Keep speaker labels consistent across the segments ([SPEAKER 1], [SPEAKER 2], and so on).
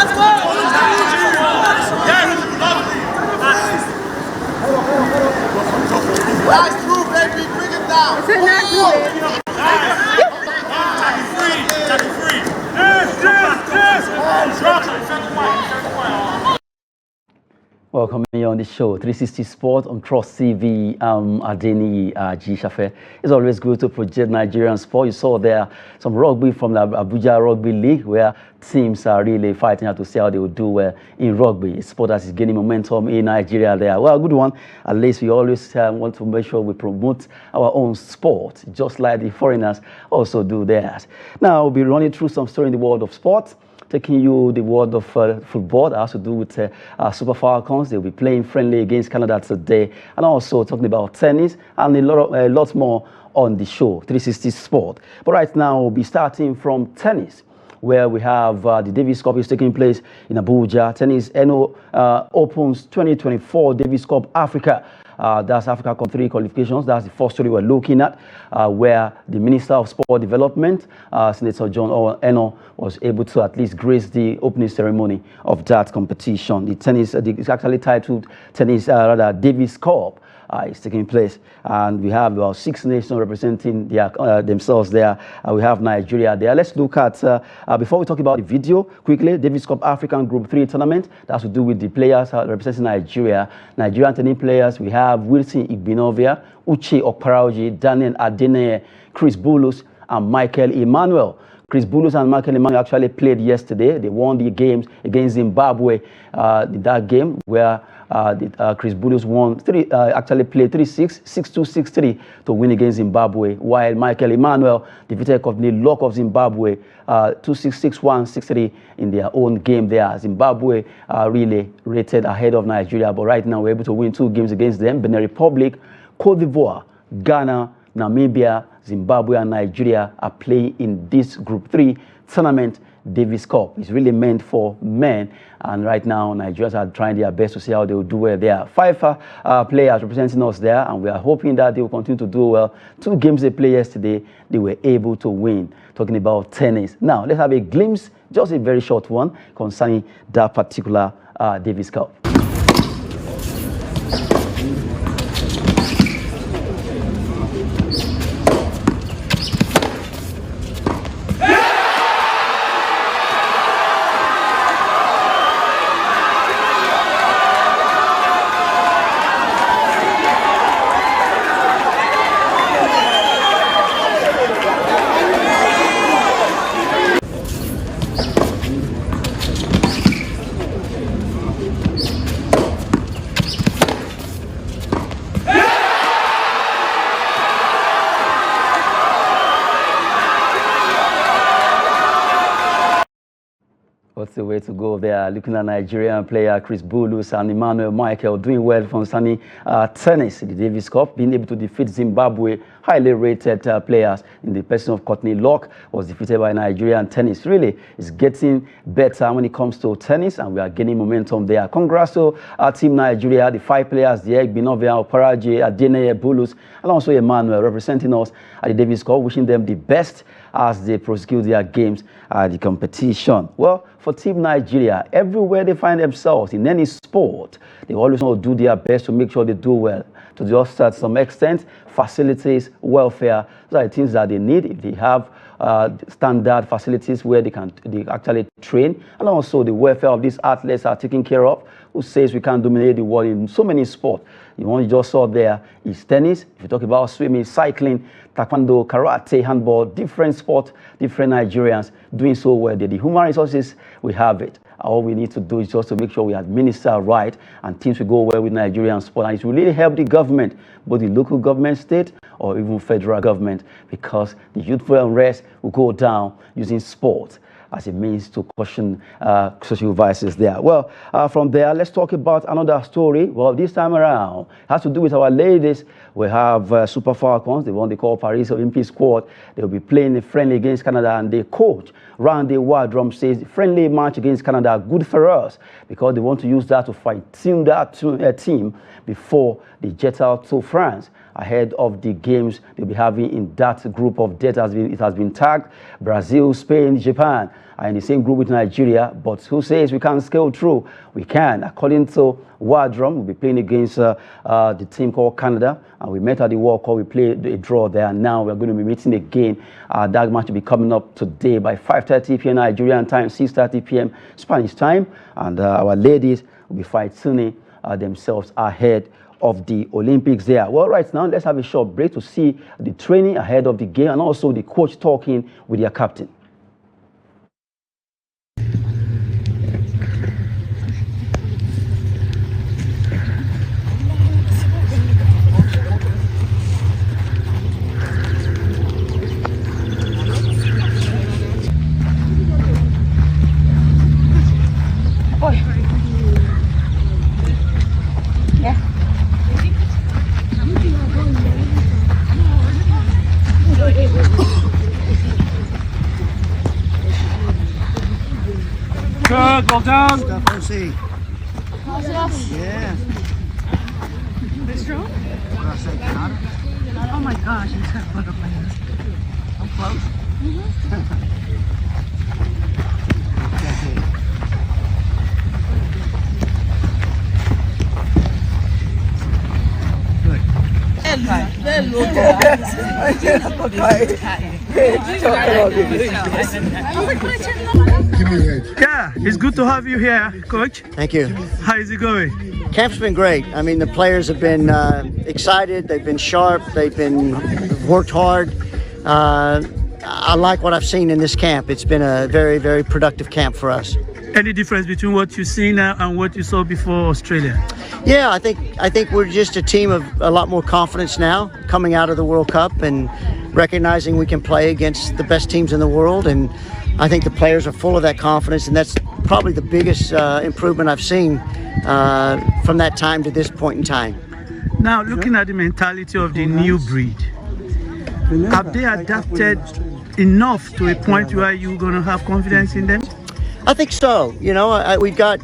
[SPEAKER 1] Nice move, baby. Bring it down.
[SPEAKER 2] It's a nice move.
[SPEAKER 3] Welcome here on the show, 360 Sport on Trust TV. Adeni G. Shafe. It's always good to project Nigerian sport. You saw there some rugby from the Abuja Rugby League where teams are really fighting out to see how they will do in rugby. A sport that is gaining momentum in Nigeria there. Well, a good one. At least we always want to make sure we promote our own sport, just like the foreigners also do theirs. Now, we'll be running through some story in the world of sport, taking you the world of football that has to do with Super Falcons. They'll be playing friendly against Canada today, and also talking about tennis and a lot more on the show, 360 Sport. But right now, we'll be starting from tennis, where we have the Davis Cup is taking place in Abuja. Tennis NO Opens 2024 Davis Cup Africa. That's Africa Cup 3 qualifications. That's the first story we're looking at, where the Minister of Sport Development, Senator John Eno, was able to at least grace the opening ceremony of that competition. The tennis, it's actually titled Davis Cup. Is taking place, and we have about 6 nations representing themselves there. We have Nigeria there. Let's look at, before we talk about the video, quickly, Davis Cup African Group 3 tournament. That has to do with the players representing Nigeria. Nigerian tennis players, we have Wilson Igbinovia, Uche Okparaoji, Daniel Adeneye, Chris Bulus, and Michael Emmanuel. Chris Bulus and Michael Emmanuel actually played yesterday. They won the games against Zimbabwe in that game where Chris Bulus actually played 3-6, 6-2, 6-3 to win against Zimbabwe, while Michael Emmanuel defeated Courtney Locke of Zimbabwe 2-6, 6-1, 6-3 in their own game there. Zimbabwe really rated ahead of Nigeria, but right now we're able to win 2 games against them. Benin Republic, Cote d'Ivoire, Ghana, Namibia, Zimbabwe, and Nigeria are playing in this Group 3 tournament. Davis Cup is really meant for men, and right now Nigerians are trying their best to see how they will do well. There are 5 players representing us there, and we are hoping that they will continue to do well. 2 games they played yesterday, they were able to win. Talking about tennis. Now, let's have a glimpse, just a very short one, concerning that particular Davis Cup. What's the way to go there? Looking at Nigerian player Chris Bulus and Emmanuel Michael doing well from sunny tennis in the Davis Cup, being able to defeat Zimbabwe highly rated players in the person of Courtney Locke was defeated by Nigerian tennis. Really, it's getting better when it comes to tennis, and we are gaining momentum there. Congrats to our team Nigeria, the 5 players there, Igbinovia, Okparaoji, Adeneye, Bulus, and also Emmanuel representing us at the Davis Cup, wishing them the best as they prosecute their games at the competition. Well, for Team Nigeria, everywhere they find themselves in any sport, they always want to do their best to make sure they do well. To just to some extent, facilities, welfare, those are the things that they need. If they have standard facilities where they actually train, and also the welfare of these athletes are taken care of. Who says we can't dominate the world in so many sports? The one you just saw there is tennis. If you talk about swimming, cycling, taekwondo, karate, handball, different sports, different Nigerians doing so well. The human resources, we have it. All we need to do is just to make sure we administer right and things will go well with Nigerian sport. And it will really help the government, both the local government, state, or even federal government, because the youthful unrest will go down using sport as a means to caution social vices there. Well, from there, let's talk about another story. Well, this time around, it has to do with our ladies. We have Super Falcons, the one they call Paris Olympic squad. They'll be playing a friendly against Canada, and their coach, Randy Wardrum, says friendly match against Canada, good for us, because they want to use that to fine-tune that team before they jet out to France. ahead of the games they'll be having in that group of death. It has been tagged. Brazil, Spain, Japan are in the same group with Nigeria, but who says we can't scale through? We can. According to Wardrum, we'll be playing against the team called Canada, and we met at the World Cup. We played a draw there. Now we're going to be meeting again. That match will be coming up today by 5:30 p.m. Nigerian time, 6:30 p.m. Spanish time, and our ladies will be fighting themselves ahead of the Olympics there. Well, right now, let's have a short break to see the training ahead of the game and also the coach talking with their captain.
[SPEAKER 1] Good, well done.
[SPEAKER 2] Stuff, OC. Yeah.
[SPEAKER 4] This strong?
[SPEAKER 2] What did I say, Canada?
[SPEAKER 4] Oh my gosh, he's got butterflies.
[SPEAKER 2] I'm close.
[SPEAKER 1] Yeah, it's good to have you here, Coach.
[SPEAKER 2] Thank you.
[SPEAKER 1] How is it going?
[SPEAKER 2] Camp's been great. I mean, the players have been excited. They've been sharp. They've been worked hard. I like what I've seen in this camp. It's been a very, very productive camp for us.
[SPEAKER 1] Any difference between what you see now and what you saw before Australia?
[SPEAKER 2] Yeah, I think we're just a team of a lot more confidence now, coming out of the World Cup and recognizing we can play against the best teams in the world. And I think the players are full of that confidence, and that's probably the biggest improvement I've seen from that time to this point in time.
[SPEAKER 1] Now, looking at the mentality of the new breed, have they adapted enough to a point where you're going to have confidence in them?
[SPEAKER 2] I think so. You know, we've got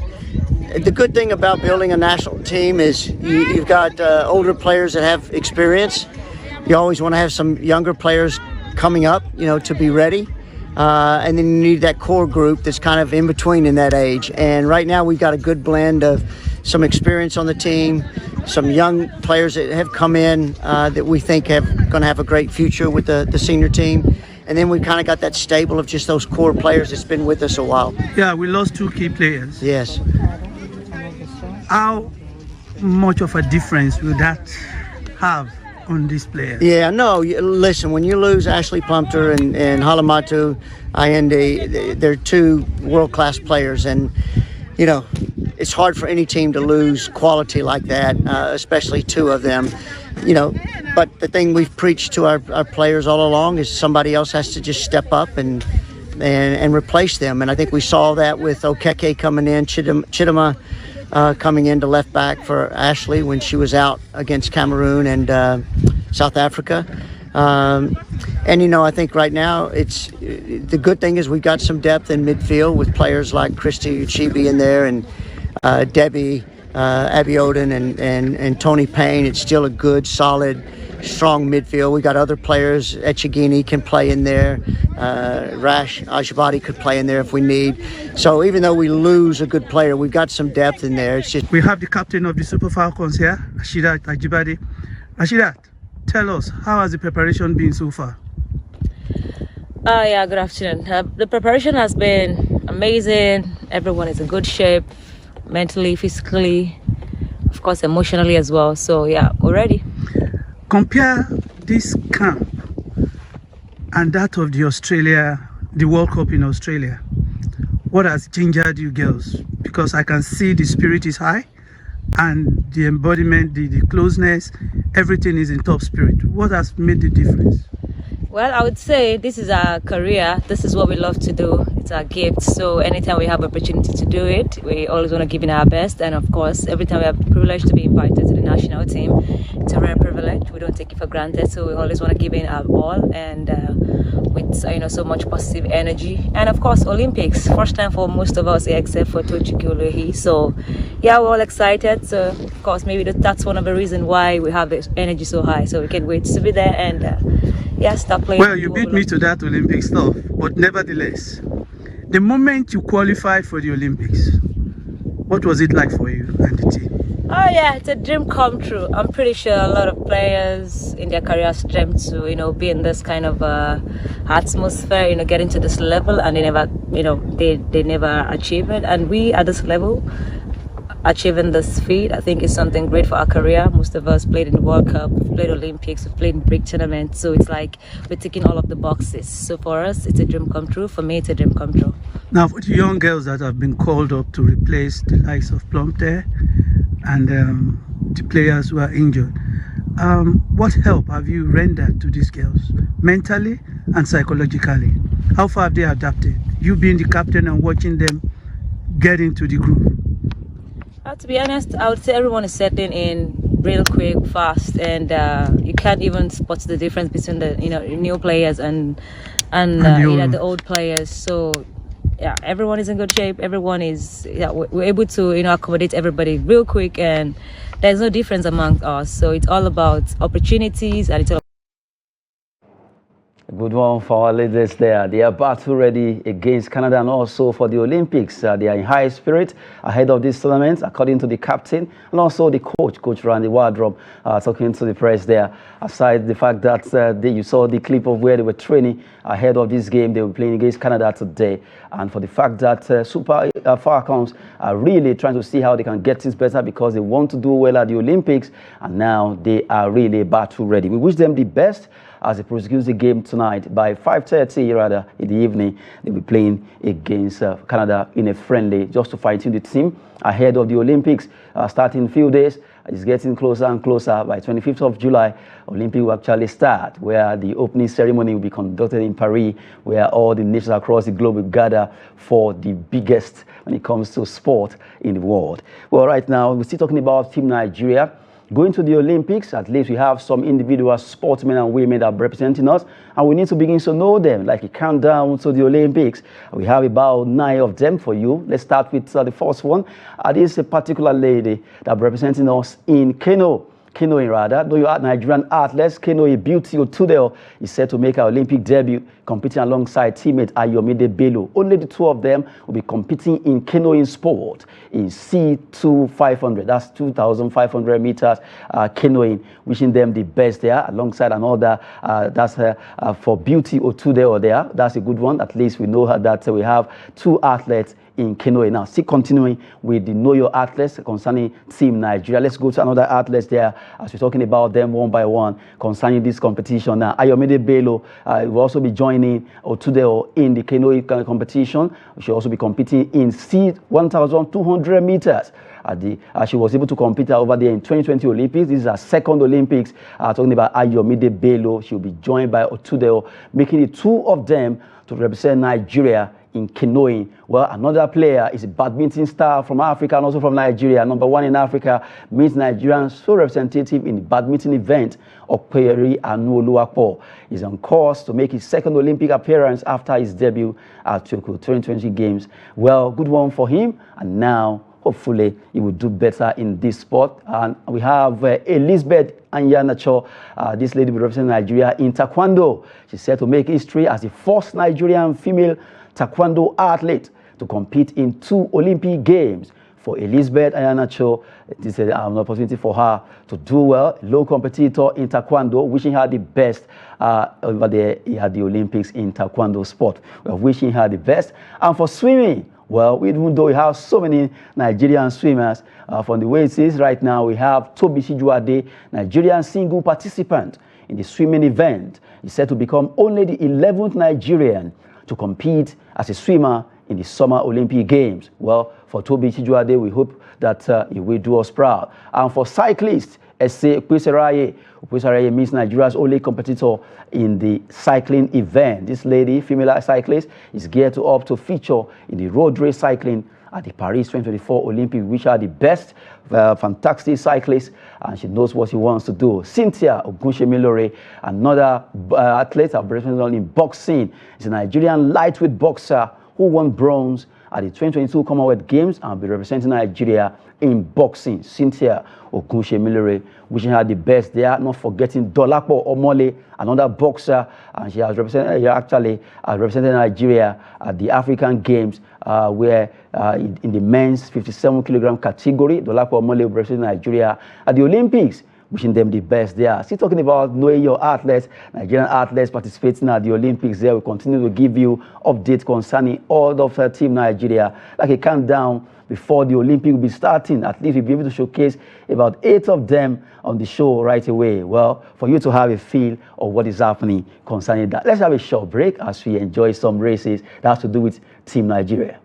[SPEAKER 2] the good thing about building a national team is you've got older players that have experience. You always want to have some younger players coming up, you know, to be ready. And then you need that core group that's kind of in between in that age. And right now we've got a good blend of some experience on the team, some young players that have come in that we think have going to have a great future with the senior team. And then we kind of got that stable of just those core players that's been with us a while.
[SPEAKER 1] Yeah, we lost 2 key players.
[SPEAKER 2] Yes.
[SPEAKER 1] How much of a difference will that have on this player?
[SPEAKER 2] Yeah, no, listen, when you lose Ashley Plumpter and Halamatu Ayende, they're 2 world-class players. And, you know, it's hard for any team to lose quality like that, especially 2 of them. You know, but the thing we've preached to our players all along is somebody else has to just step up and replace them. And I think we saw that with Okeke coming in, Chidima coming into left back for Ashley when she was out against Cameroon and South Africa. And, you know, I think right now it's the good thing is we've got some depth in midfield with players like Christy Uchibi in there and Debbie Abiodun and Tony Payne. It's still a good, solid, strong midfield. We got other players. Echegini can play in there. Rash Ajibadi could play in there if we need. So even though we lose a good player, we've got some depth in there. It's just
[SPEAKER 1] we have the captain of the Super Falcons here, Ashidat Ajibadi. Ashidat, tell us, how has the preparation been so far?
[SPEAKER 5] Yeah, good afternoon. The preparation has been amazing. Everyone is in good shape, mentally, physically, of course, emotionally as well. So yeah, we're ready.
[SPEAKER 1] Compare this camp and that of the World Cup in Australia. What has gingered you girls? Because I can see the spirit is high and the embodiment, the closeness, everything is in top spirit. What has made the difference?
[SPEAKER 5] Well, I would say this is our career. This is what we love to do. It's our gift. So anytime we have opportunity to do it, we always want to give in our best. And of course, every time we have the privilege to be invited to the national team, it's a rare privilege. We don't take it for granted. So we always want to give in our all. And with so much positive energy. And of course, Olympics, first time for most of us except for Tochikulehi. So yeah, we're all excited. So of course, maybe that's one of the reasons why we have the energy so high. So we can't wait to be there and start playing.
[SPEAKER 1] Well, you beat me to that Olympic stuff, but nevertheless, the moment you qualified for the Olympics, what was it like for you and the team?
[SPEAKER 5] Oh yeah, it's a dream come true. I'm pretty sure a lot of players in their careers dream to, be in this kind of atmosphere, getting to this level, and they never, they never achieve it. And we at this level, achieving this feat, I think is something great for our career. Most of us played in the World Cup, played Olympics, we've played in big tournaments. So it's like we're ticking all of the boxes. So for us, it's a dream come true. For me, it's a dream come true.
[SPEAKER 1] Now, for the young girls that have been called up to replace the likes of Plumpter and the players who are injured, what help have you rendered to these girls, mentally and psychologically? How far have they adapted? You being the captain and watching them get into the groove.
[SPEAKER 5] To be honest, I would say everyone is settling in real quick, fast, and you can't even spot the difference between the new players and the old players. So yeah, everyone is in good shape. Everyone is we're able to accommodate everybody real quick, and there's no difference among us. So it's all about opportunities, and it's all
[SPEAKER 3] Good one for our ladies there. They are battle ready against Canada and also for the Olympics. They are in high spirit ahead of this tournament, according to the captain and also the Coach Randy Wardrop, talking to the press there. Aside the fact that you saw the clip of where they were training ahead of this game, they were playing against Canada today. And for the fact that Super Falcons are really trying to see how they can get things better because they want to do well at the Olympics. And now they are really battle ready. We wish them the best as they prosecute the game tonight by 5:30 rather in the evening. They'll be playing against Canada in a friendly just to fine-tune the team ahead of the Olympics starting in a few days. It's getting closer and closer. By 25th of July, Olympics will actually start, where the opening ceremony will be conducted in Paris, where all the nations across the globe will gather for the biggest when it comes to sport in the world. Well, right now, we're still talking about Team Nigeria. Going to the Olympics, at least we have some individual sportsmen and women that are representing us, and we need to begin to know them, like a countdown to the Olympics. We have about 9 of them for you. Let's start with the first one. This is a particular lady that is representing us in canoeing rather. Though you are Nigerian athletes, Kenoe Beauty Otudel is set to make her Olympic debut, competing alongside teammate Ayomide Bello. Only the two of them will be competing in canoeing sport in C2500. That's 2,500 meters canoeing. Wishing them the best there, alongside another. That's for Beauty Otudel there. That's a good one. At least we know that we have 2 athletes in canoeing. Now, still continuing with the Know Your Athletes concerning Team Nigeria. Let's go to another athletes there as we're talking about them one by one concerning this competition. Now, Ayomide Bello will also be joining Otudel in the canoeing competition. She'll also be competing in C1,200 meters. She was able to compete over there in 2020 Olympics. This is her second Olympics. Talking about Ayomide Bello, she'll be joined by Otudel, making the 2 of them to represent Nigeria in canoeing. Well, another player is a badminton star from Africa and also from Nigeria. Number 1 in Africa, meets Nigerian sole representative in the badminton event. Okperi Anuoluwapo is on course to make his second Olympic appearance after his debut at Tokyo 2020 Games. Well, good one for him, and now hopefully he will do better in this sport. And we have Elizabeth Anyanacho. This lady will represent Nigeria in Taekwondo. She's set to make history as the first Nigerian female Taekwondo athlete to compete in 2 Olympic Games. For Elizabeth Anyanacho, this is an opportunity for her to do well. Low competitor in Taekwondo, wishing her the best over there at the Olympics in Taekwondo sport. We're wishing her the best. And for swimming, well, even though we have so many Nigerian swimmers, from the way it is right now, we have Tobi Sijuade, Nigerian single participant in the swimming event. He's set to become only the 11th Nigerian to compete as a swimmer in the Summer Olympic Games. Well, for Tobi Sijuade, we hope that he will do us proud. And for cyclists, Ese Ukwisaraye means Nigeria's only competitor in the cycling event. This lady, female cyclist, is geared up to feature in the road race cycling at the Paris 2024 Olympics, which are the best, fantastic cyclists, and she knows what she wants to do. Cynthia Ogunshemilore, another athlete represented in boxing, is a Nigerian lightweight boxer who won bronze at the 2022 Commonwealth Games and will be representing Nigeria in boxing. Cynthia Ogunshemilore, wishing her the best there. Not forgetting Dolapo Omole, another boxer, and she has represented Nigeria at the African Games, where in the men's 57 kilogram category, Dolapo Omole representing Nigeria at the Olympics. Wishing them the best there. Still talking about knowing your athletes, Nigerian athletes participating at the Olympics there. We continue to give you updates concerning all of Team Nigeria, like a countdown before the Olympics will be starting. At least we'll be able to showcase about 8 of them on the show right away. Well, for you to have a feel of what is happening concerning that. Let's have a short break as we enjoy some races that has to do with Team Nigeria.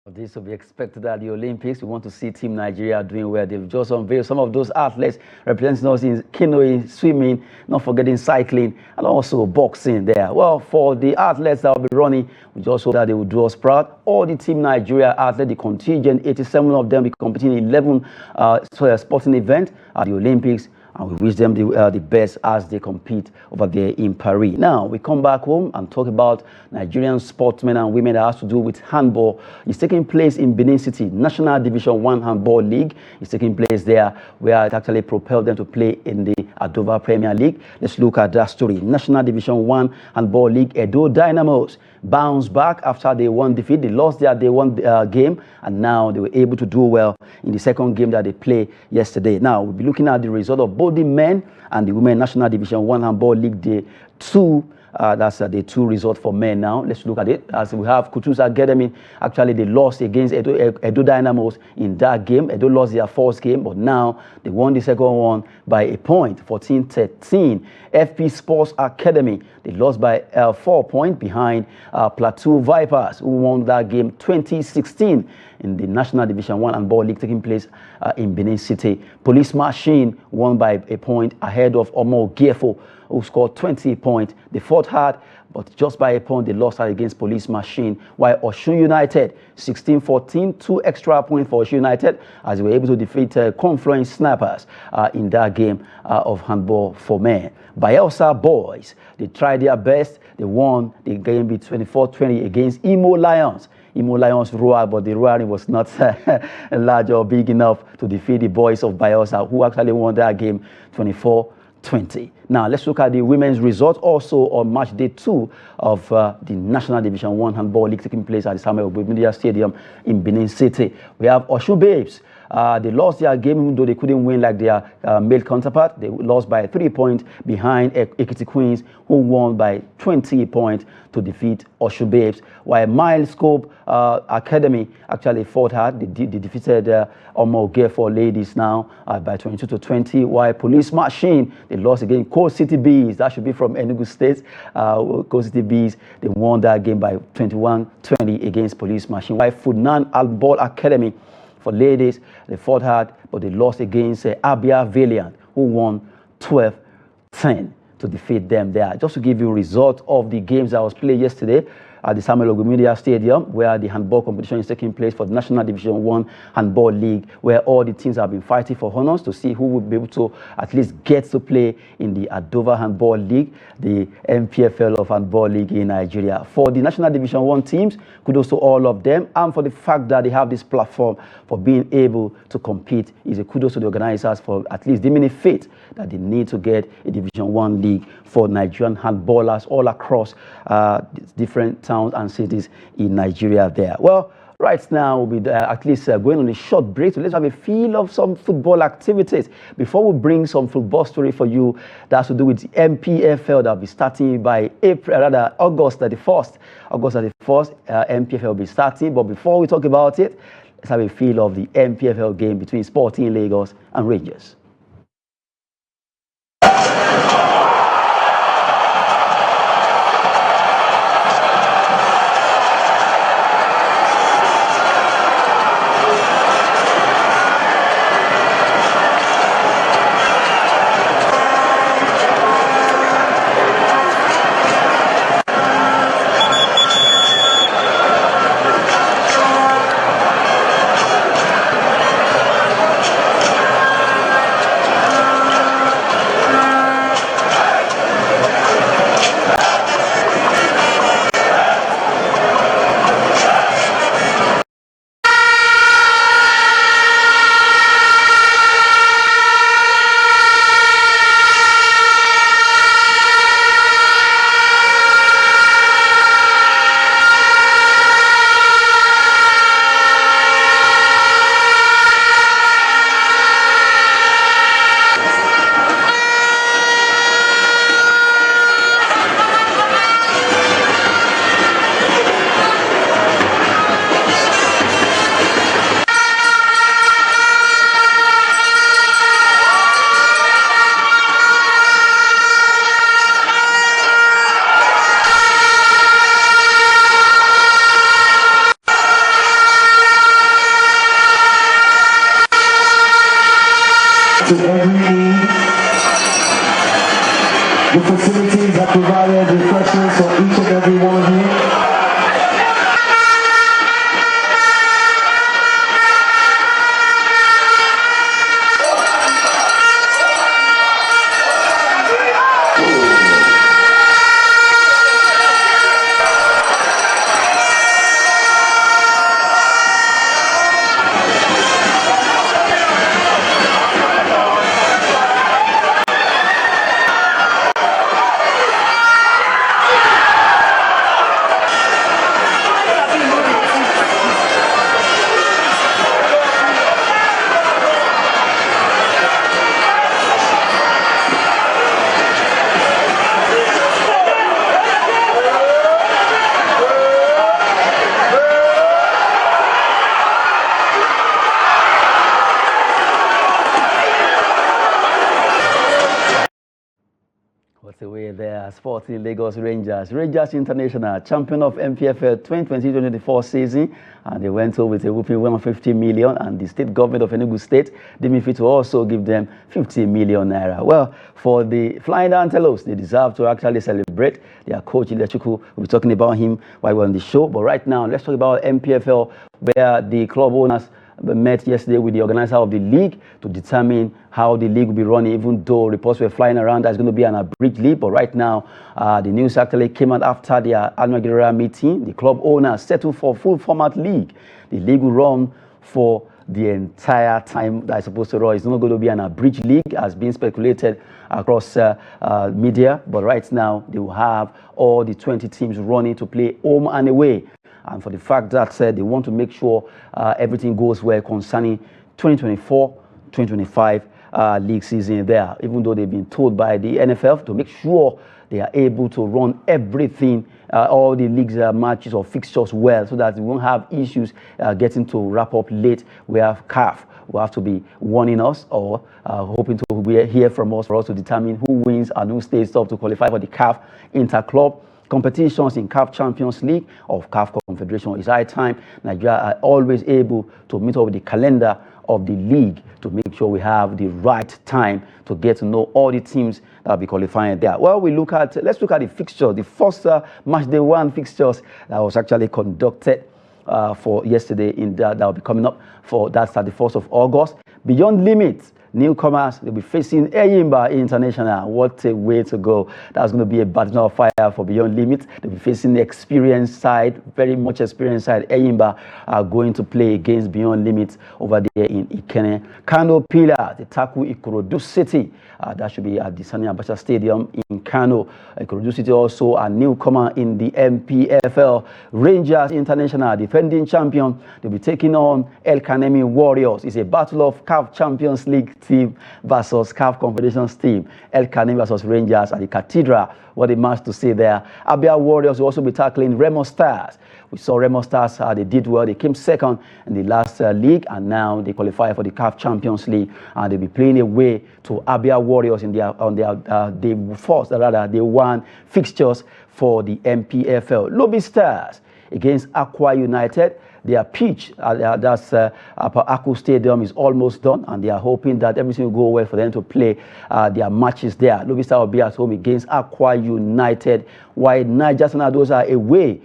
[SPEAKER 3] This will be expected at the Olympics. We want to see Team Nigeria doing well. They've just unveiled some of those athletes representing us in canoeing, swimming, not forgetting cycling, and also boxing there. Well, for the athletes that will be running, we just hope that they will do us proud. All the Team Nigeria athletes, the contingent, 87 of them, will be competing in 11 sporting events at the Olympics. And we wish them the best as they compete over there in Paris. Now, we come back home and talk about Nigerian sportsmen and women that has to do with handball. It's taking place in Benin City. National Division 1 Handball League is taking place there, where it actually propelled them to play in the Adova Premier League. Let's look at that story. National Division 1 Handball League, Edo Dynamos bounced back after they won defeat. They lost their game, and now they were able to do well in the second game that they played yesterday. Now, we'll be looking at the result of both the men and the women National Division 1 Handball League Day 2. That's the 2 result for men now. Let's look at it. As we have Kutus Academy, actually they lost against Edo Dynamos in that game. Edo lost their first game, but now they won the second one by a point, 14-13. FP Sports Academy, they lost by 4 points behind Plateau Vipers, who won that game 2016 in the National Division 1 Handball League taking place in Benin City. Police Machine won by a point ahead of Omo Giefo, who scored 20 points. They fought hard, but just by a point, they lost out against Police Machine. While Osun United, 16-14, 2 extra points for Osun United, as they were able to defeat Confluence Snipers in that game of handball for men. Bayelsa Boys, they tried their best. They won the game with 24-20 against Imo Lions. Imo Lions roared, but the roaring was not large or big enough to defeat the boys of Bayelsa, who actually won that game 24-20. Now, let's look at the women's result also on match day 2 of the National Division 1 Handball League taking place at the Samuel Ogbonnia Stadium in Benin City. We have Osun Babes. They lost their game, even though they couldn't win like their male counterpart. They lost by 3 points behind Ekiti Queens, who won by 20 points to defeat Osun Babes. While Milescope Academy actually fought hard. They defeated Omo Giefo ladies now by 22-20. While Police Machine, they lost against Coast City Bees. That should be from Enugu State. Coast City Bees, they won that game by 21-20 against Police Machine. While Funan Handball Academy, for ladies, they fought hard, but they lost against Abia Valiant, who won 12-10 to defeat them there. Just to give you a result of the games that was played yesterday at the Samuel Ogumilya Stadium, where the handball competition is taking place for the National Division 1 Handball League, where all the teams have been fighting for honors to see who will be able to at least get to play in the Adova Handball League, the NPFL of Handball League in Nigeria. For the National Division 1 teams, kudos to all of them, and for the fact that they have this platform for being able to compete is a kudos to the organizers for at least deeming faith that they need to get a Division 1 league for Nigerian handballers all across different towns and cities in Nigeria there. Well, right now we'll be at least going on a short break, so let's have a feel of some football activities before we bring some football story for you that has to do with the NPFL that will be starting by August 31st. August 31st, NPFL will be starting. But before we talk about it, let's have a feel of the NPFL game between Sporting Lagos and Rangers.
[SPEAKER 6] To every need. The facilities have provided refreshments for each and every one of you.
[SPEAKER 3] What's away there? Sporting Lagos Rangers. Rangers International, champion of NPFL 2020-2024 season. And they went home with a whooping 150 million. And the state government of Enugu State deemed fit to also give them 50 million naira. Well, for the Flying Antelopes, they deserve to actually celebrate. Their coach, Ilechukwu, we'll be talking about him while we're on the show. But right now, let's talk about NPFL, where the club owners met yesterday with the organizer of the league to determine how the league will be running, even though reports were flying around that it's going to be an abridged league. But right now, the news actually came out after their annual meeting. The club owners settled for full format league. The league will run for the entire time that it's supposed to run. It's not going to be an abridged league, as being speculated across media. But right now, they will have all the 20 teams running to play home and away. And for the fact that they want to make sure everything goes well concerning 2024-2025 league season there, even though they've been told by the NFL to make sure they are able to run everything, all the leagues matches or fixtures well, so that we won't have issues getting to wrap up late. We have CAF will have to be warning us or hoping to hear from us for us to determine who wins and who stays up to qualify for the CAF Interclub competitions in CAF Champions League of CAF Confederation. It's high time Nigeria are always able to meet up with the calendar of the league to make sure we have the right time to get to know all the teams that will be qualifying there. Well, let's look at the fixtures. The first match day 1 fixtures that was actually conducted for yesterday that will be coming up for that 31st of August. Beyond Limits, newcomers, they'll be facing Eyimba International. What a way to go. That's going to be a battle of fire for Beyond Limits. They'll be facing the experienced side, very much experienced side. Eyimba are going to play against Beyond Limits over there in Ikene. Kano Pillars, the tackle Ikorodu City. That should be at the Sani Abacha Stadium in Kano. Ikorodu City also a newcomer in the NPFL. Rangers International, defending champion. They'll be taking on El Kanemi Warriors. It's a battle of CAF Champions League team versus CAF Confederations team. El Kanemi versus Rangers at the Cathedral. What a match to see there. Abia Warriors will also be tackling Remo Stars. We saw Remo Stars, they did well. They came second in the last league, and now they qualify for the CAF Champions League, and they'll be playing away to Abia Warriors in day 1 fixtures for the NPFL. Lobby Stars against Aqua United. Their pitch, that's Upper Aku Stadium, is almost done, and they are hoping that everything will go well for them to play their matches there. Lobby Star will be at home against Aqua United, while Niger Tornadoes are away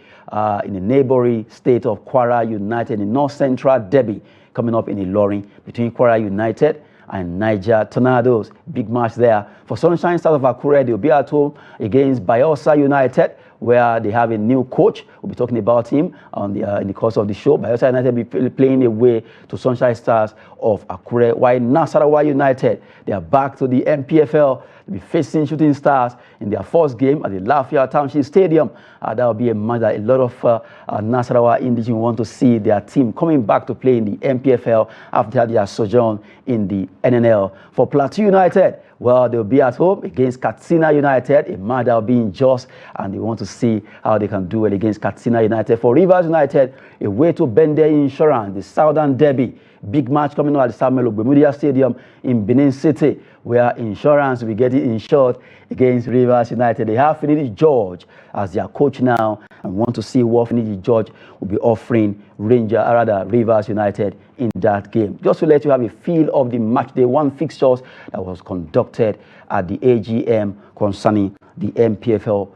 [SPEAKER 3] in the neighboring state of Kwara United in North Central Derby, coming up in Ilorin between Kwara United and Niger Tornadoes. Big match there. For Sunshine Stars of Akure, they'll be at home against Bayelsa United, where they have a new coach. We'll be talking about him on in the course of the show. Bayelsa United will be playing away to Sunshine Stars of Akure, while Nasarawa United, they are back to the NPFL. They'll be facing Shooting Stars in their first game at the Lafayette Township Stadium. That will be a match that a lot of Nasarawa indigenous want to see their team coming back to play in the NPFL after their sojourn in the NNL. For Plateau United, well, they'll be at home against Katsina United, a match that will be in Jos, and they want to see how they can do it against Katsina United. For Rivers United, away to Bende Insurance, the Southern Derby. Big match coming up at the Samuel Ogbemudia Stadium in Benin City, where Insurance will be getting insured against Rivers United. They have Finidi George as their coach now, and want to see what Finidi George will be offering Rivers United in that game. Just to let you have a feel of the match day 1 fixtures that was conducted at the AGM concerning the NPFL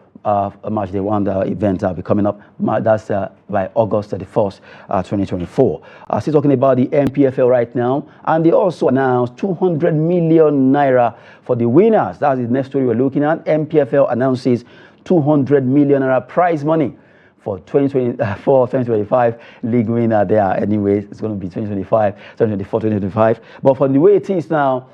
[SPEAKER 3] match day 1 event that will be coming up. That's by August 31st, 2024. Still talking about the NPFL right now, and they also announced 200 million naira for the winners. That's the next story we're looking at. NPFL announces 200 million naira prize money for 2025 league winner there. Anyway, it's going to be 2025, 2024, 2025. But for the way it is now,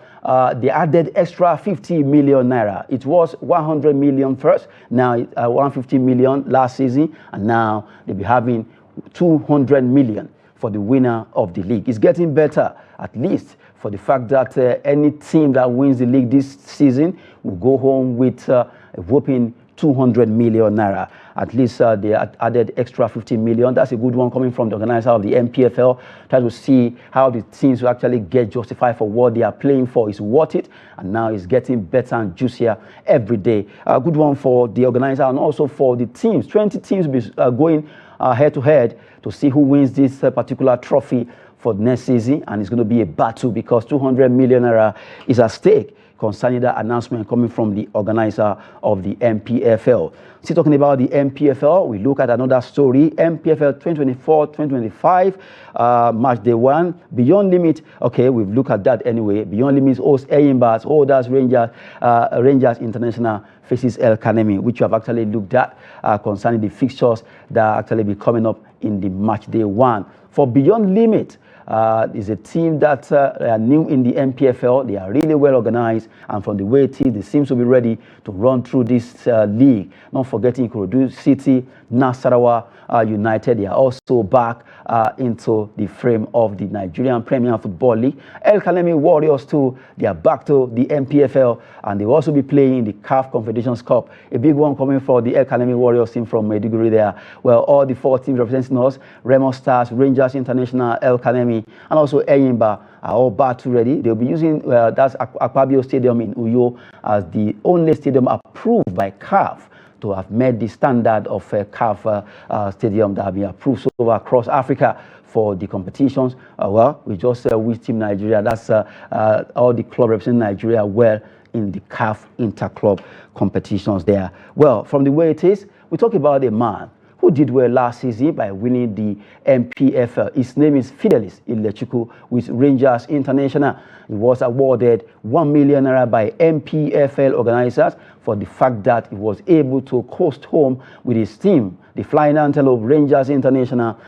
[SPEAKER 3] they added extra 50 million naira. It was 100 million first, now 150 million last season, and now they'll be having 200 million for the winner of the league. It's getting better, at least for the fact that any team that wins the league this season will go home with a whopping 200 million naira. At least they added extra 50 million. That's a good one coming from the organizer of the NPFL. Try to see how the teams will actually get justified for what they are playing for. Is worth it, and now it's getting better and juicier every day. A good one for the organizer and also for the teams. 20 teams will be going head to head to see who wins this particular trophy for next season, and it's going to be a battle because 200 million naira is at stake concerning that announcement coming from the organizer of the NPFL. Still talking about the NPFL, we look at another story. NPFL 2024-2025, match day 1, Beyond Limit. Okay, we've looked at that anyway. Beyond Limits hosts Eyimbas, holders Rangers International faces El Kanemi, which we have actually looked at concerning the fixtures that actually be coming up in the match day 1. For Beyond Limit, is a team that are new in the NPFL. They are really well organized, and from the way it is, they seem to be ready to run through this league. Not forgetting Ikorodu City, Nasarawa United. They are also back into the frame of the Nigerian Premier Football League. El Kanemi Warriors too, they are back to the NPFL, and they will also be playing in the CAF Confederations Cup. A big one coming for the El Kanemi Warriors team from Maiduguri there. Well, all the 4 teams representing us, Remo Stars, Rangers International, El Kanemi, and also Eyimba are all battle ready. They'll be using that's Akpabio Stadium in Uyo as the only stadium approved by CAF to have met the standard of a CAF stadium that have been approved over across Africa for the competitions. Well, we just wish Team Nigeria, that's all the club representing Nigeria well in the CAF interclub competitions there. Well, from the way it is, we talk about a man who did well last season by winning the NPFL. His name is Fidelis Ilechukwu with Rangers International. He was awarded 1 million naira by NPFL organizers for the fact that he was able to coast home with his team, the Flying Antelope Rangers International,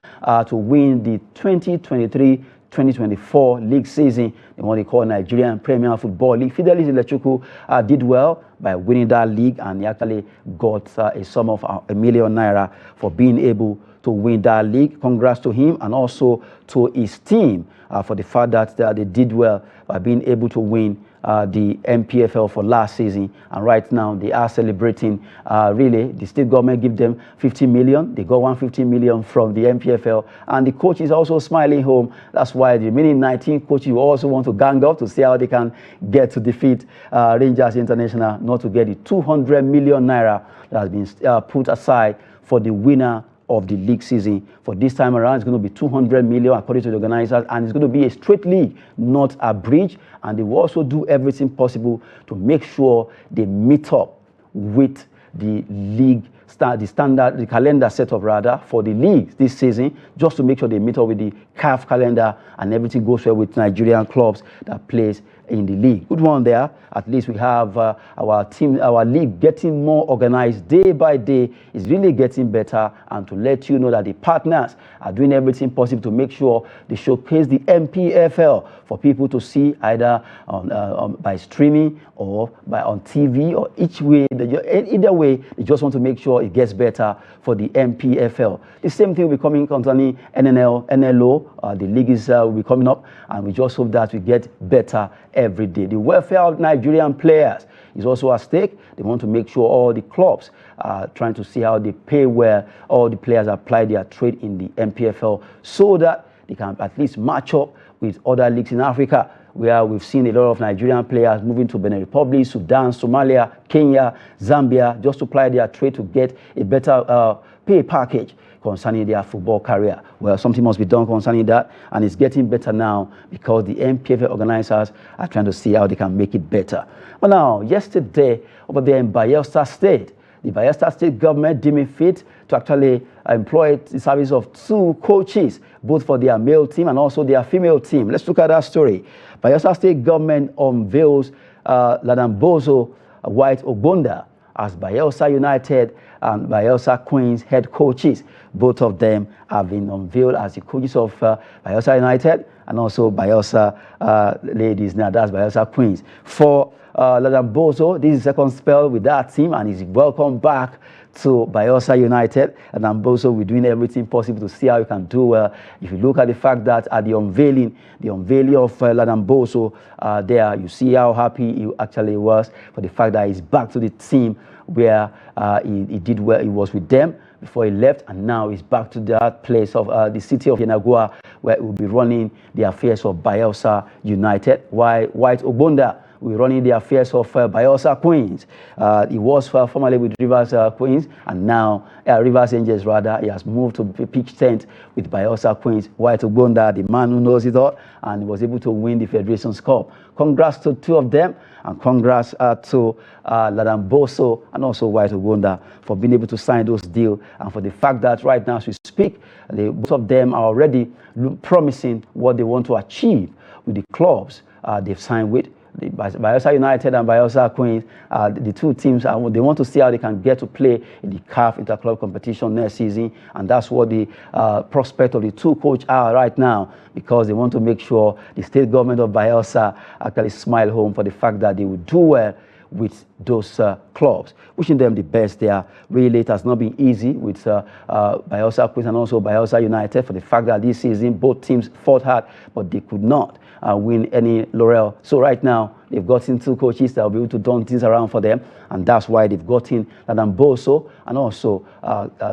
[SPEAKER 3] to win the 2023-2024 league season, the one they call Nigerian Premier Football League. Fidelis Ilechukwu did well by winning that league, and he actually got a sum of 1 million naira for being able to win that league. Congrats to him and also to his team for the fact that they did well by being able to win the NPFL for last season, and right now they are celebrating. Really, the state government give them 50 million. They got 150 million from the NPFL, and the coach is also smiling home. That's why the remaining 19 coaches also want to gang up to see how they can get to defeat Rangers International, not to get the 200 million naira that has been put aside for the winner of the league season. For this time around, it's going to be 200 million according to the organizers, and it's going to be a straight league, not a bridge. And they will also do everything possible to make sure they meet up with the league the calendar set up rather for the league this season, just to make sure they meet up with the CAF calendar and everything goes well with Nigerian clubs that plays in the league. Good one there. At least we have our team, our league getting more organized day by day. Is really getting better, and to let you know that the partners are doing everything possible to make sure they showcase the NPFL for people to see either by streaming or on TV, or each way. Either way, they just want to make sure it gets better for the NPFL. The same thing will be coming concerning NLO. The league will be coming up, and we just hope that we get better every day. The welfare of Nigerian players is also at stake. They want to make sure all the clubs are trying to see how they pay well all the players apply their trade in the NPFL, so that they can at least match up with other leagues in Africa, where we've seen a lot of Nigerian players moving to Benin Republic, Sudan, Somalia, Kenya, Zambia, just to apply their trade to get a better pay package concerning their football career. Well, something must be done concerning that, and it's getting better now because the NPFL organizers are trying to see how they can make it better. But now, yesterday, over there in Bayelsa State, the Bayelsa State government deemed it fit to actually employ the service of 2 coaches, both for their male team and also their female team. Let's look at that story. Bayelsa State government unveils Ladambozo White Ogbonda as Bayelsa United and Bayelsa Queens head coaches. Both of them have been unveiled as the coaches of Bayelsa United and also Bayelsa ladies. Now that's Bayelsa Queens. For Ladambozo, this is second spell with that team, and he's welcome back to Bayelsa United. And Lamboso, we're doing everything possible to see how you can do well. If you look at the fact that at the unveiling of Ladamboso, there you see how happy he actually was for the fact that he's back to the team where he did well. He was with them before he left, and now he's back to that place of the city of Yenagua, where he will be running the affairs of Bayelsa United. While White Ogbonda we're running the affairs of Bayelsa Queens. He was formerly with Rivers Queens, and now Rivers Angels rather. He has moved to pitch tent with Bayelsa Queens. White Ogbonda, the man who knows it all, and he was able to win the Federation's Cup. Congrats to 2 of them, and congrats to Ladamboso and also White Ogbonda for being able to sign those deals, and for the fact that right now as we speak, both of them are already promising what they want to achieve with the clubs they've signed with. The Bayelsa United and Bayelsa Queens, the 2 teams, they want to see how they can get to play in the CAF interclub competition next season, and that's what the prospect of the 2 coaches are right now, because they want to make sure the state government of Bayelsa actually smile home for the fact that they will do well with those clubs. Wishing them the best there. Really, it has not been easy with Bayelsa Queens and also Bayelsa United, for the fact that this season both teams fought hard, but they could not win any laurel. So right now, they've gotten 2 coaches that will be able to turn things around for them, and that's why they've gotten Ladamboso and also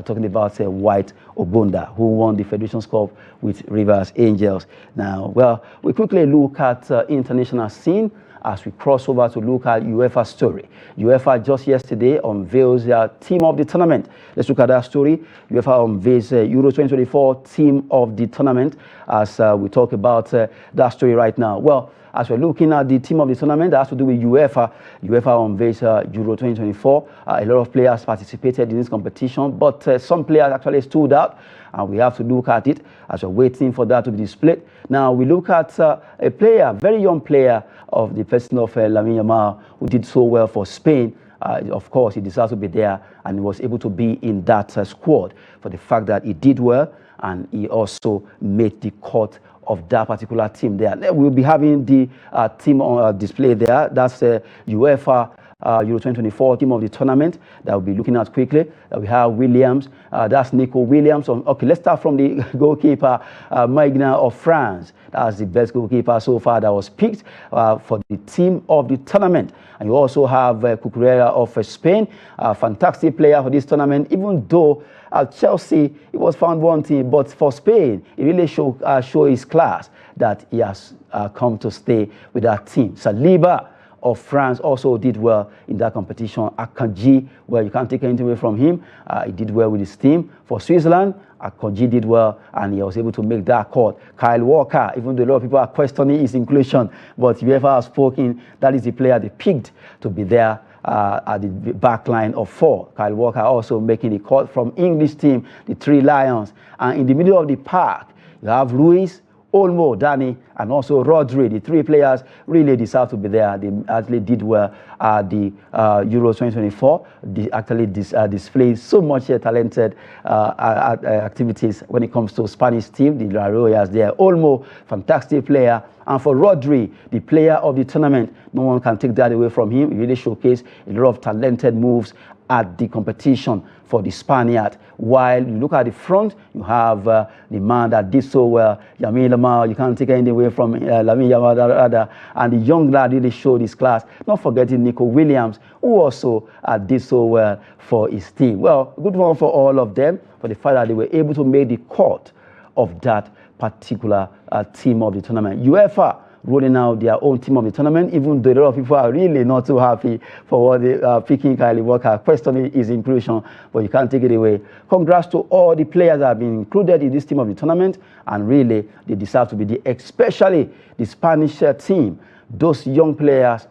[SPEAKER 3] talking about White Ogbonda, who won the Federation's Cup with Rivers Angels. Now, well, we quickly look at international scene. as we cross over to look at UEFA story. UEFA just yesterday unveils their team of the tournament. Let's look at that story. UEFA unveils Euro 2024 team of the tournament as we talk about that story right now. Well, as we're looking at the team of the tournament, that has to do with UEFA. UEFA unveils Euro 2024. A lot of players participated in this competition, but some players actually stood out, and we have to look at it as we're waiting for that to be displayed. Now, we look at a player, very young player of the person of Lamine Yamal, who did so well for Spain. Of course, he deserves to be there, and he was able to be in that squad for the fact that he did well, and he also made the cut of that particular team there. We'll be having the team on display there. That's UEFA Euro 2024 team of the tournament that we'll be looking at quickly. We have Williams. That's Nico Williams. Okay, let's start from the goalkeeper, Magna of France. That's the best goalkeeper so far that was picked for the team of the tournament. And you also have Cucurella of Spain, a fantastic player for this tournament, even though at Chelsea, he was found wanting, but for Spain, he really show his class that he has come to stay with that team. Saliba of France also did well in that competition. Akanji, well, you can't take anything away from him. He did well with his team. For Switzerland, Akanji did well, and he was able to make that cut. Kyle Walker, even though a lot of people are questioning his inclusion, but whoever has spoken, that is the player they picked to be there at the back line of 4. Kyle Walker also making the cut from English team, the Three Lions. And in the middle of the park, you have Luis, Olmo, Dani, and also Rodri. The 3 players really deserve to be there. They actually did well at the Euro 2024. They actually displayed so much talented activities when it comes to Spanish team, the La Royas there. Olmo, fantastic player. And for Rodri, the player of the tournament, no one can take that away from him. He really showcased a lot of talented moves at the competition for the Spaniard. While you look at the front, you have the man that did so well, Lamine Yamal. You can't take anything away from Lamine Yamal, and the young lad really showed his class. Not forgetting Nico Williams, who also did so well for his team. Well, good one for all of them for the fact that they were able to make the cut of that particular team of the tournament. UEFA rolling out their own team of the tournament, even though a lot of people are really not too happy for what they are picking Kyle Walker, questioning his inclusion, but you can't take it away. Congrats to all the players that have been included in this team of the tournament, and really they deserve to be there, especially the Spanish team. Those young players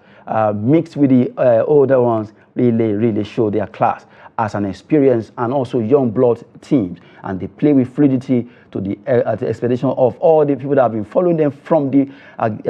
[SPEAKER 3] mixed with the older ones really show their class as an experienced and also young blood teams, and they play with fluidity to the expectation of all the people that have been following them from the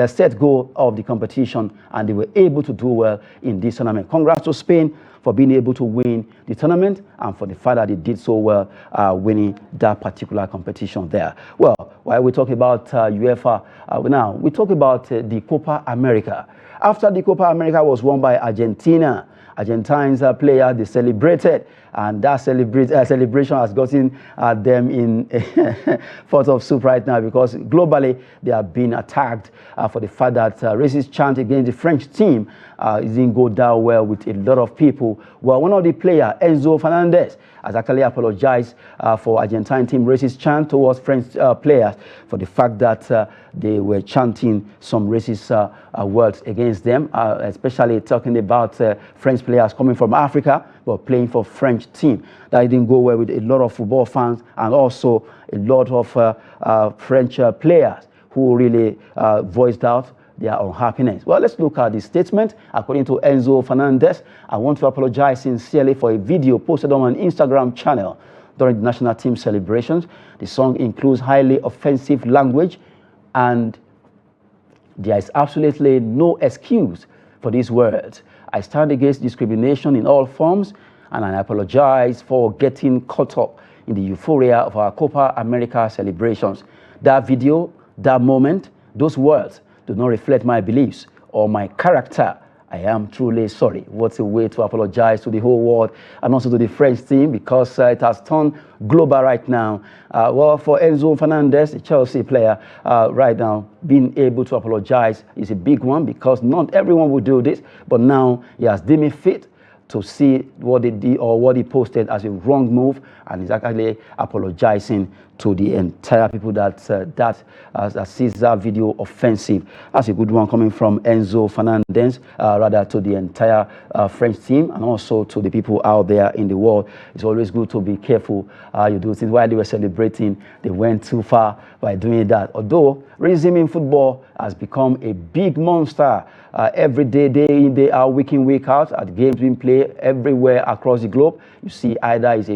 [SPEAKER 3] set goal of the competition, and they were able to do well in this tournament. Congrats to Spain for being able to win the tournament, and for the fact that they did so well winning that particular competition there. Well, while we talk about UEFA, now we talk about the Copa America. After the Copa America was won by Argentina, Argentines players, they celebrated, and that celebration has gotten them in thought of soup right now, because globally they have been attacked for the fact that racist chant against the French team didn't go down well with a lot of people. Well, one of the players, Enzo Fernandez, has actually apologized for Argentine team racist chant towards French players for the fact that they were chanting some racist words against them, especially talking about French players coming from Africa but playing for French team. That didn't go well with a lot of football fans, and also a lot of French players who really voiced out their unhappiness. Well, let's look at the statement. According to Enzo Fernandez, I want to apologize sincerely for a video posted on an Instagram channel during the national team celebrations. The song includes highly offensive language, and there is absolutely no excuse for these words. I stand against discrimination in all forms, and I apologize for getting caught up in the euphoria of our Copa America celebrations. That video, that moment, those words do not reflect my beliefs or my character. I am truly sorry. What a way to apologize to the whole world, and also to the French team, because it has turned global right now. Well, for Enzo Fernandez, the Chelsea player, right now, being able to apologize is a big one, because not everyone will do this, but now he has deemed it fit to see what they did or what he posted as a wrong move, and he's actually apologizing to the entire people that sees that video offensive. That's a good one coming from Enzo Fernandez, rather to the entire French team, and also to the people out there in the world. It's always good to be careful you do things. While they were celebrating, they went too far by doing that. Although racism in football has become a big monster every day, day in, day out, week in, week out, at games being played everywhere across the globe. You see either is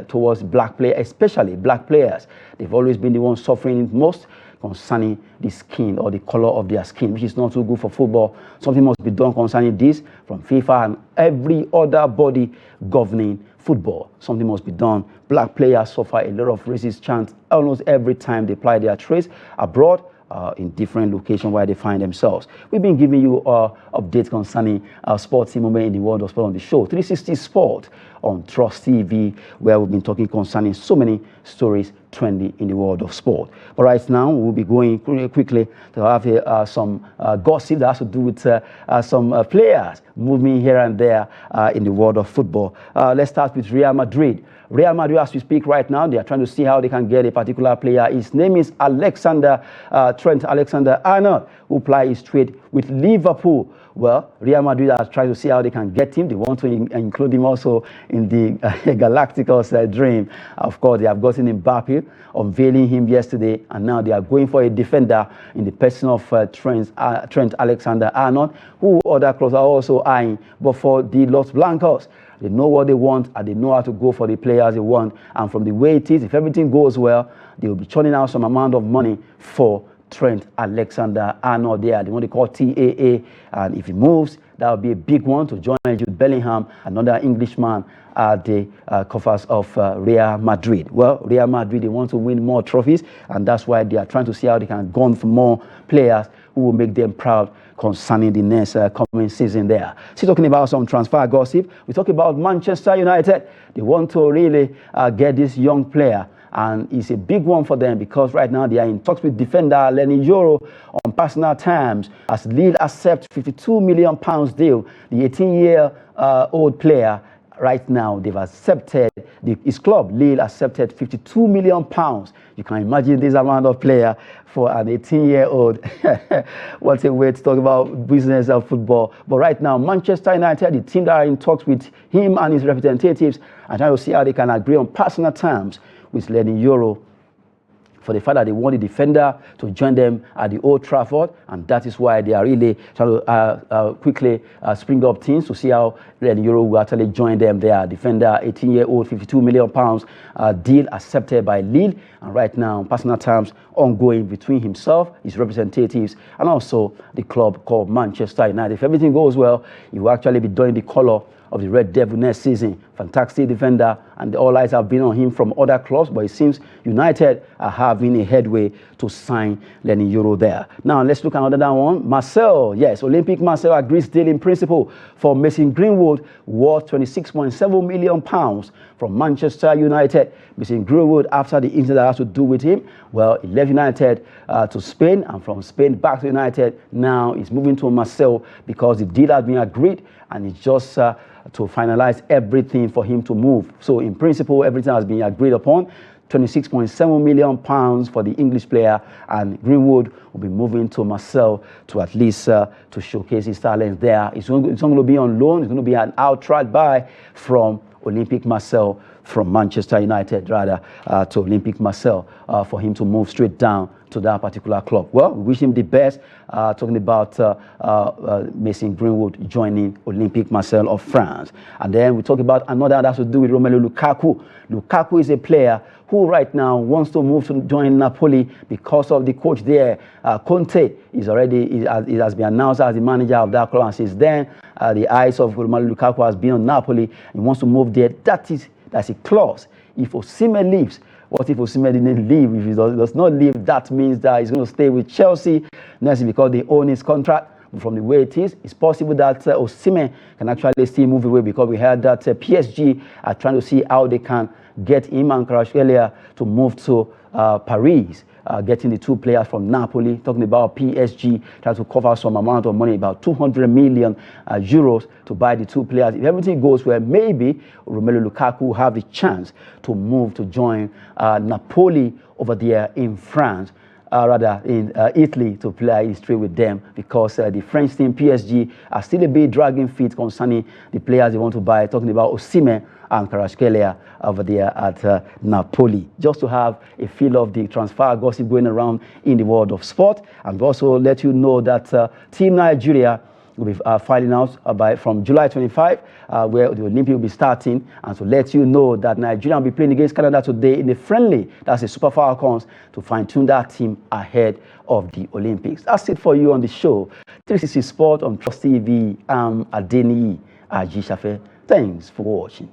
[SPEAKER 3] towards black players, especially black players. They've always been the ones suffering most concerning the skin or the color of their skin, which is not too good for football. Something must be done concerning this from FIFA and every other body governing football. Something must be done. Black players suffer a lot of racist chants almost every time they apply their trades abroad, in different locations where they find themselves. We've been giving you updates concerning sports movement in the world of sport on the show 360 Sport on Trust TV, where we've been talking concerning so many stories trending in the world of sport. But right now, we'll be going quickly to have some gossip that has to do with some players moving here and there in the world of football. Let's start with Real Madrid. Real Madrid, as we speak right now, they are trying to see how they can get a particular player. His name is Trent Alexander-Arnold, who plays his trade with Liverpool. Well, Real Madrid are trying to see how they can get him. They want to include him also in the Galacticos dream. Of course, they have gotten Mbappe, unveiling him yesterday, and now they are going for a defender in the person of Trent Alexander-Arnold, who other clubs are also eyeing. But for the Los Blancos, they know what they want, and they know how to go for the players they want. And from the way it is, if everything goes well, they will be churning out some amount of money for Trent Alexander-Arnold there, the one they call TAA. And if he moves, that will be a big one to join Jude Bellingham, another Englishman at the coffers of Real Madrid. Well, Real Madrid, they want to win more trophies, and that's why they are trying to see how they can go on for more players who will make them proud concerning the next coming season there. Still talking about some transfer gossip, we talk about Manchester United. They want to really get this young player, and it's a big one for them because right now they are in talks with defender Lenny Yoro on personal terms as Lille accepts £52 million deal. The 18-year-old player, right now, they've accepted, his club, Lille, accepted £52 million. You can imagine this amount of player for an 18-year-old. What a way to talk about business of football. But right now, Manchester United, the team that are in talks with him and his representatives, are trying to see how they can agree on personal terms with Lenny Yoro for the fact that they want the defender to join them at the Old Trafford, and that is why they are really trying to quickly spring up things to see how Lenny Yoro will actually join them there. Defender, 18-year-old, £52 million deal accepted by Lille, and right now, personal terms ongoing between himself, his representatives, and also the club called Manchester United. If everything goes well, he will actually be doing the colour of the Red Devil next season. Fantastic defender, and all eyes have been on him from other clubs, but it seems United are having a headway to sign Lenny Yoro there. Now, let's look at another one. Marcel, yes, Olympic Marcel agrees deal in principle for Mason Greenwood, worth £26.7 million from Manchester United. Mason Greenwood, after the incident that has to do with him, well, he left United to Spain, and from Spain back to United. Now he's moving to Marcel because the deal has been agreed, and it's just to finalize everything for him to move. So in principle, everything has been agreed upon. £26.7 million for the English player, and Greenwood will be moving to Marseille to at least to showcase his talents there. It's not going to be on loan. It's going to be an outright buy from Olympic Marseille, from Manchester United rather, to Olympic Marseille for him to move straight down to that particular club. Well, we wish him the best. Talking about Mason Greenwood joining Olympique Marseille of France. And then we talk about another that has to do with Romelu Lukaku. Lukaku is a player who right now wants to move to join Napoli because of the coach there. Conte is already, it has been announced as the manager of that club, and since then the eyes of Romelu Lukaku has been on Napoli. He wants to move there. That's a clause. If Osimhen leaves, what if Osimhen didn't leave? If he does not leave, that means that he's going to stay with Chelsea. That's because they own his contract. From the way it is, it's possible that Osimhen can actually still move away, because we heard that PSG are trying to see how they can get him and Kvaratskhelia to move to Paris. getting the 2 players from Napoli, talking about PSG, trying to cover some amount of money, about 200 million euros to buy the 2 players. If everything goes well, maybe Romelu Lukaku will have the chance to move to join Napoli over there in France. Rather in Italy to play history with them, because the French team PSG are still a bit dragging feet concerning the players they want to buy, talking about Osimhen and Kvaratskhelia over there at Napoli. Just to have a feel of the transfer gossip going around in the world of sport, and also let you know that Team Nigeria will be filing out from July 25, where the Olympics will be starting, and to let you know that Nigeria will be playing against Canada today in the friendly. That's the Super Falcons, to fine-tune that team ahead of the Olympics. That's it for you on the show. 360 Sport on Trust TV. I'm Adeniyi Ajisafe. Thanks for watching.